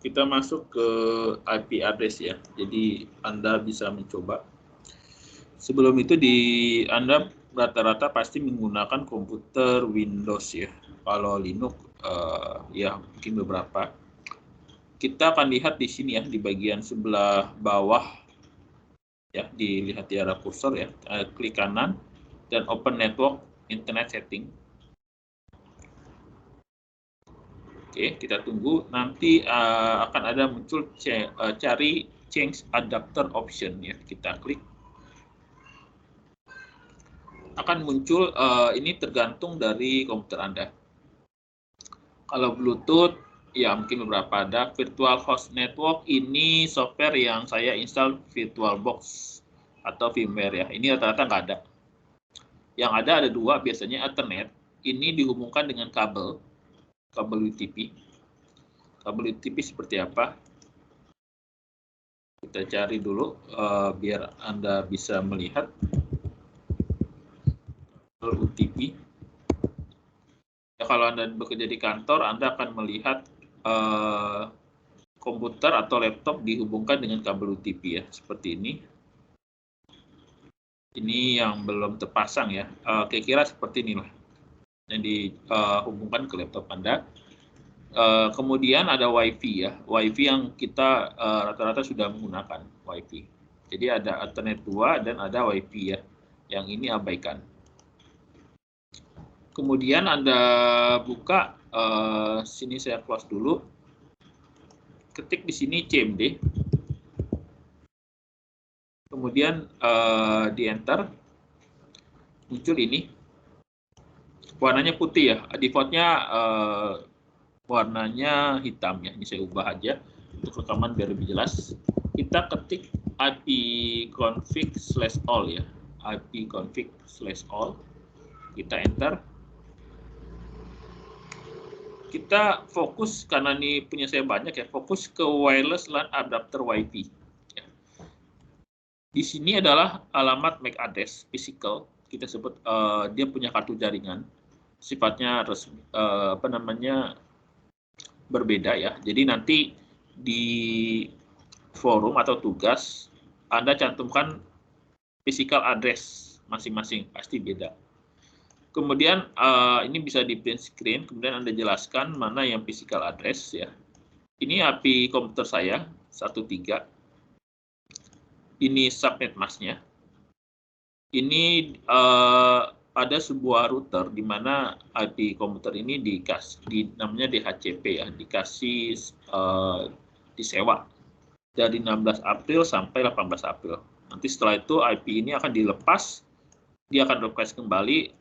Kita masuk ke IP address ya. Jadi Anda bisa mencoba. Sebelum itu Anda rata-rata pasti menggunakan komputer Windows ya. Kalau Linux ya mungkin beberapa. Kita akan lihat di sini ya di bagian sebelah bawah ya, dilihat di arah kursor ya. Klik kanan dan Open Network Internet Setting. Oke, kita tunggu. Nanti akan ada muncul cari change adapter option ya. Kita klik. Akan muncul ini tergantung dari komputer Anda. Kalau Bluetooth ya mungkin beberapa ada. Virtual Host Network ini software yang saya install VirtualBox atau firmware ya. Ini rata-rata nggak ada. Yang ada dua biasanya Ethernet. Ini dihubungkan dengan kabel UTP. Kabel UTP seperti apa? Kita cari dulu biar Anda bisa melihat kabel UTP. Ya, kalau Anda bekerja di kantor, Anda akan melihat komputer atau laptop dihubungkan dengan kabel UTP ya, seperti ini. Ini yang belum terpasang ya, kira-kira seperti inilah yang dihubungkan ke laptop Anda. Kemudian ada WiFi ya, WiFi yang kita rata-rata sudah menggunakan WiFi. Jadi ada Ethernet 2 dan ada WiFi ya, yang ini abaikan. Kemudian Anda buka, sini saya close dulu. Ketik di sini CMD. Kemudian di enter. Muncul ini. Warnanya putih ya. Defaultnya warnanya hitam ya. Ini saya ubah aja untuk rekaman biar lebih jelas. Kita ketik ipconfig/all ya. ipconfig/all. Kita enter. Kita fokus, karena ini punya saya banyak ya, fokus ke wireless LAN adapter WiFi. Ya. Di sini adalah alamat MAC address physical. Kita sebut dia punya kartu jaringan, sifatnya resmi, berbeda ya. Jadi nanti di forum atau tugas Anda cantumkan physical address masing-masing, pasti beda. Kemudian ini bisa di print screen, kemudian Anda jelaskan mana yang physical address ya. Ini IP komputer saya 13. Ini subnet masknya. Ini ada sebuah router di mana IP komputer ini namanya DHCP ya, dikasih disewa dari 16 April sampai 18 April. Nanti setelah itu IP ini akan dilepas. Dia akan request kembali,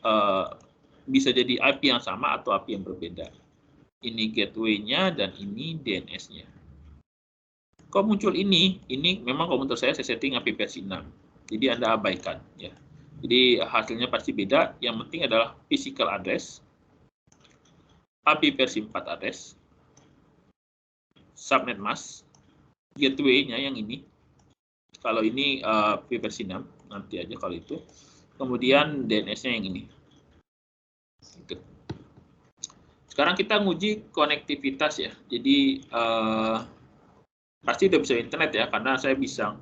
bisa jadi IP yang sama atau IP yang berbeda. Ini gateway-nya dan ini DNS-nya. Kok muncul ini memang komputer saya setting IP versi 6. Jadi Anda abaikan ya. Jadi hasilnya pasti beda. Yang penting adalah physical address, IP versi 4 address, subnet mask, gateway-nya yang ini. Kalau ini IP versi 6, nanti aja kalau itu. Kemudian DNS-nya yang ini. Gitu. Sekarang kita nguji konektivitas ya. Jadi pasti udah bisa internet ya, karena saya bisa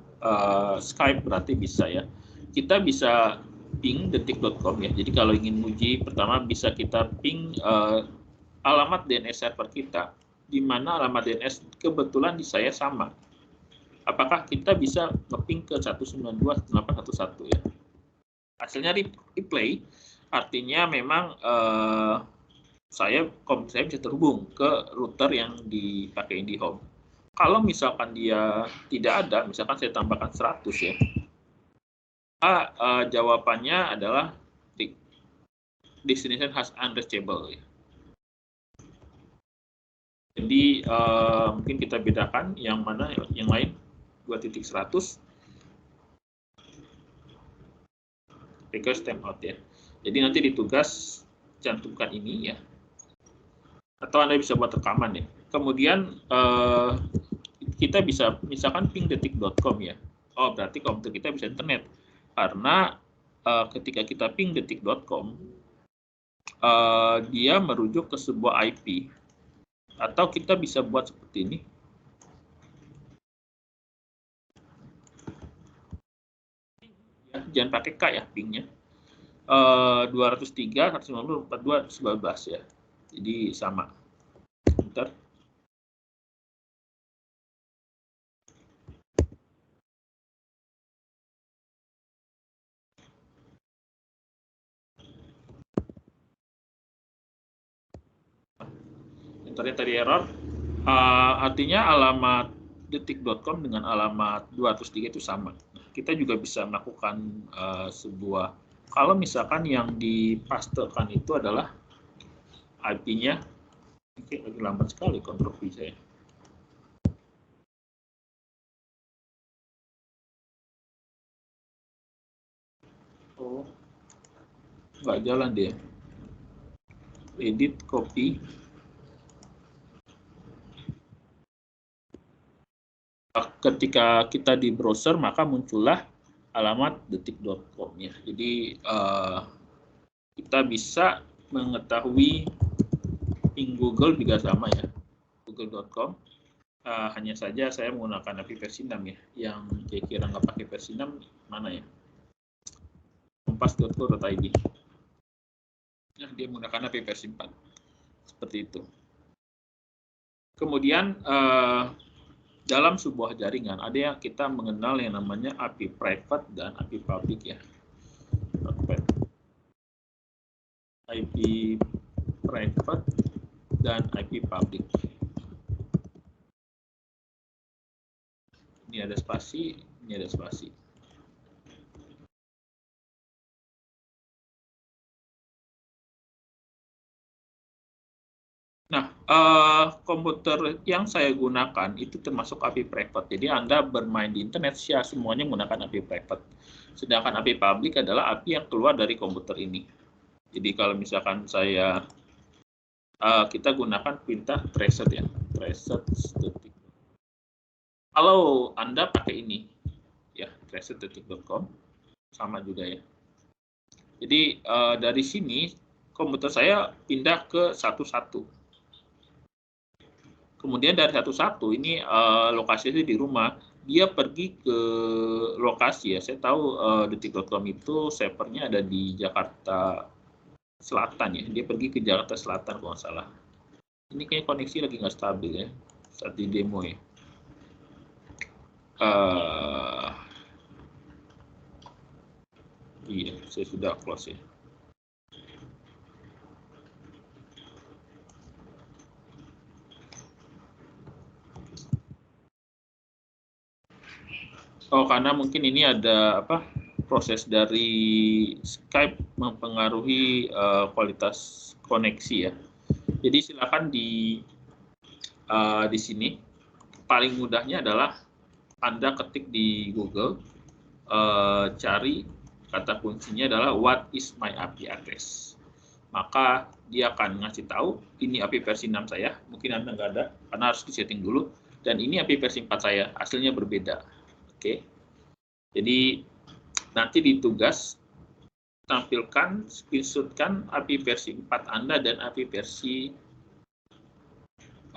Skype berarti bisa ya. Kita bisa ping detik.com ya. Jadi kalau ingin nguji, pertama bisa kita ping alamat DNS server kita, di mana alamat DNS kebetulan di saya sama. Apakah kita bisa nge-ping ke 192.168.1 ya? Hasilnya replay, artinya memang komputer saya bisa terhubung ke router yang dipakai IndiHome. Kalau misalkan dia tidak ada, misalkan saya tambahkan 100 ya, jawabannya adalah destination has unreachable ya. Jadi mungkin kita bedakan yang mana yang lain 2.100 request timeout ya. Jadi nanti di tugas cantumkan ini ya. Atau Anda bisa buat rekaman ya. Kemudian kita bisa misalkan ping detik.com ya. Oh, berarti komputer kita bisa internet. Karena ketika kita ping detik.com dia merujuk ke sebuah IP Atau kita bisa buat seperti ini. Ya, jangan pakai K ya pingnya. 203, 150, 42, 11 ya. Jadi sama. Bentar. Bentarnya tadi error. Artinya alamat detik.com dengan alamat 203 itu sama. Kita juga bisa melakukan sebuah, kalau misalkan yang dipastekan itu adalah IP-nya, oke, lagi lambat sekali kontrol V saya. Oh, nggak jalan dia. Edit, copy. Ketika kita di browser, maka muncullah alamat detik.com-nya. Jadi kita bisa mengetahui ping Google juga sama ya, google.com. Hanya saja saya menggunakan API versi 6 ya. Yang kira-kira nggak pakai versi 6 mana ya? Kompas.co.id. Nah, dia menggunakan API versi 4. Seperti itu. Kemudian dalam sebuah jaringan ada yang kita mengenal yang namanya API private dan API public ya. IP private dan IP public. Ini ada spasi, ini ada spasi. Nah, komputer yang saya gunakan itu termasuk API private. Jadi Anda bermain di internet, ya semuanya menggunakan API private. Sedangkan API public adalah API yang keluar dari komputer ini. Jadi kalau misalkan saya kita gunakan perintah traced ya, traced detik. Kalau Anda pakai ini, ya traced.detik.com sama juga ya. Jadi dari sini komputer saya pindah ke 11. Kemudian dari 11 ini lokasinya di rumah, dia pergi ke lokasi ya. Saya tahu detik.com itu servernya ada di Jakarta Selatan ya. Dia pergi ke Jakarta Selatan kalau nggak salah. Ini kayak koneksi lagi nggak stabil ya saat di demo ya. Iya, saya sudah close ya. Oh, karena mungkin ini ada apa? Proses dari Skype mempengaruhi kualitas koneksi ya. Jadi silakan di sini paling mudahnya adalah Anda ketik di Google, cari kata kuncinya adalah what is my API address. Maka dia akan ngasih tahu ini API versi 6 saya, mungkin Anda nggak ada karena harus disetting dulu, dan ini API versi 4 saya, hasilnya berbeda. Oke. Jadi nanti di tugas tampilkan, screenshotkan API versi 4 Anda dan API versi 4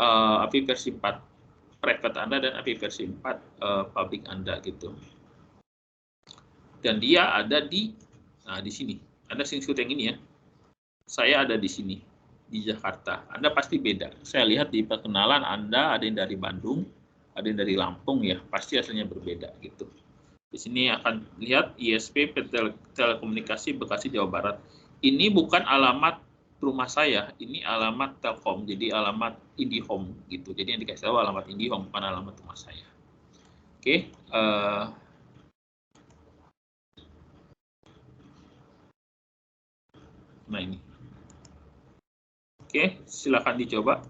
private Anda dan API versi 4 public Anda gitu. Dan dia ada di sini. Anda screenshot yang ini ya. Saya ada di sini di Jakarta. Anda pasti beda. Saya lihat di perkenalan Anda ada yang dari Bandung, ada yang dari Lampung ya. Pasti hasilnya berbeda gitu. Di sini akan lihat ISP Telekomunikasi Bekasi Jawa Barat. Ini bukan alamat rumah saya, ini alamat Telkom, jadi alamat IndiHome gitu. Jadi yang dikasih tahu alamat IndiHome, bukan alamat rumah saya. Oke. Nah ini. Oke, silakan dicoba.